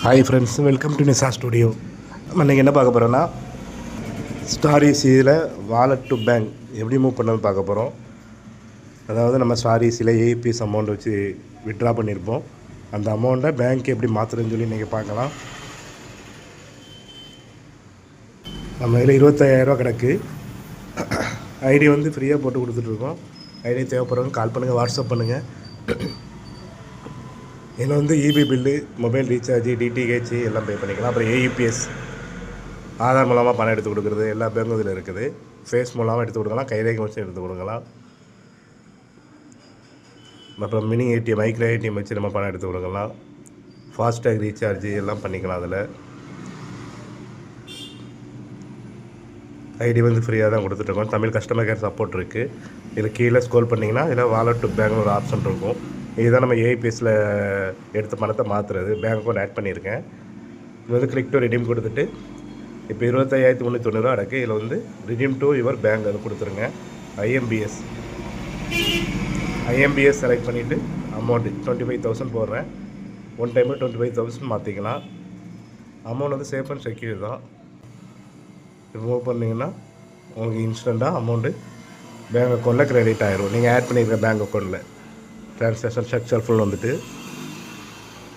Hi friends, welcome to Nisa studio. நம்ம இன்றைக்கி என்ன பார்க்க போகிறோன்னா, ஸ்டார் ஈஸியில் வாலெட் டு பேங்க் எப்படி மூவ் பண்ணணும்னு பார்க்க போகிறோம். அதாவது நம்ம ஸ்டார் ஈஸியில் ஏபிஎஸ் அமௌண்ட் வச்சு விட்ரா பண்ணியிருப்போம். அந்த அமௌண்ட்டை பேங்க் எப்படி மாற்றுறதுன்னு சொல்லி இன்றைக்கி பார்க்கலாம். நம்ம இதில் 25,000 கிடக்கு. ஐடி வந்து ஃப்ரீயாக போட்டு கொடுத்துட்ருக்கோம். ஐடி தேவைப்படுறவங்க கால் பண்ணுங்கள், வாட்ஸ்அப் பண்ணுங்கள். இதில் வந்து EB bill, mobile recharge, DTH எல்லாம் பே பண்ணிக்கலாம். அப்புறம் ஏஇபிஎஸ் ஆதார் மூலமாக பணம் எடுத்து கொடுக்குறது எல்லா பேங்கும் இதில் இருக்குது. ஃபேஸ் மூலமாக எடுத்து கொடுக்கலாம், கைரேகை வச்சு எடுத்து கொடுக்கலாம். அப்புறம் மினி ஏடிஎம், மைக்ரோ ஏடிஎம் வச்சு நம்ம பணம் எடுத்து கொடுக்கலாம். ஃபாஸ்டேக் ரீசார்ஜ் எல்லாம் பண்ணிக்கலாம். அதில் ஐடி வந்து ஃப்ரீயாக தான் கொடுத்துட்ருக்கோம். தமிழ் கஸ்டமர் கேர் சப்போர்ட் இருக்குது. இதில் கீழே ஸ்க்ரோல் பண்ணிங்கன்னா இதில் வாலெட் டு பேங்க் ஒரு ஆப்ஷன் இருக்கும். இதுதான் நம்ம ஏபிஎஸ்சில் எடுத்த பணத்தை மாற்றுறது. பேங்க் அக்கௌண்ட் ஆட் பண்ணியிருக்கேன். இது வந்து கிளிக் டு ரிடீம் கொடுத்துட்டு இப்போ 25,390 அடக்கு. இதில் வந்து ரிடீம் டு யுவர் பேங்க் அது கொடுத்துருங்க. ஐஎம்பிஎஸ் செலக்ட் பண்ணிவிட்டு அமௌண்ட்டு 25,000 போடுறேன். ஒன் டைமில் 25,000 மாற்றிக்கலாம். அமௌண்ட் வந்து சேஃப் அண்ட் செக்யூர் தான். இப்போ மூவ் பண்ணிங்கன்னா உங்களுக்கு இன்ஸ்டண்ட்டாக அமௌண்ட்டு பேங்க் அக்கௌண்ட்டில் க்ரெடிட் ஆகிரும். நீங்கள் ஆட் பண்ணியிருக்க பேங்க் அக்கௌண்ட்டில் ட்ரான்சாக்ஷன் சக்ஸஸ்ஃபுல் வந்துட்டு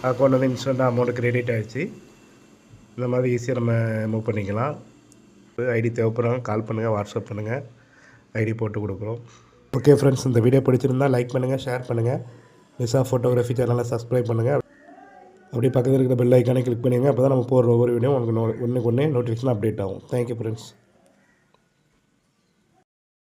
அக்கௌண்ட் வந்து இன்ஸ்டண்ட்டாக அமௌண்ட்டு க்ரெடிட் ஆகிடுச்சு. இந்த மாதிரி ஈஸியாக நம்ம மூவ் பண்ணிக்கலாம். ஐடி தேவைப்படுறவங்க கால் பண்ணுங்கள், வாட்ஸ்அப் பண்ணுங்கள், ஐடி போட்டு கொடுக்குறோம். ஓகே ஃப்ரெண்ட்ஸ், இந்த வீடியோ பிடிச்சிருந்தால் லைக் பண்ணுங்கள், ஷேர் பண்ணுங்கள். நிசா ஃபோட்டோகிராஃபி சேனலை சப்ஸ்கிரைப் பண்ணுங்கள். அப்படியே பக்கத்தில் இருக்கிற பெல் ஐக்கானே கிளிக் பண்ணுங்கள். அப்போ தான் நம்ம போடுற ஒவ்வொரு வீடியோ உங்களுக்கு ஒன்றுக்கு ஒன்று நோட்டிஃபிகேஷன் அப்டேட் ஆகும். Thank you friends.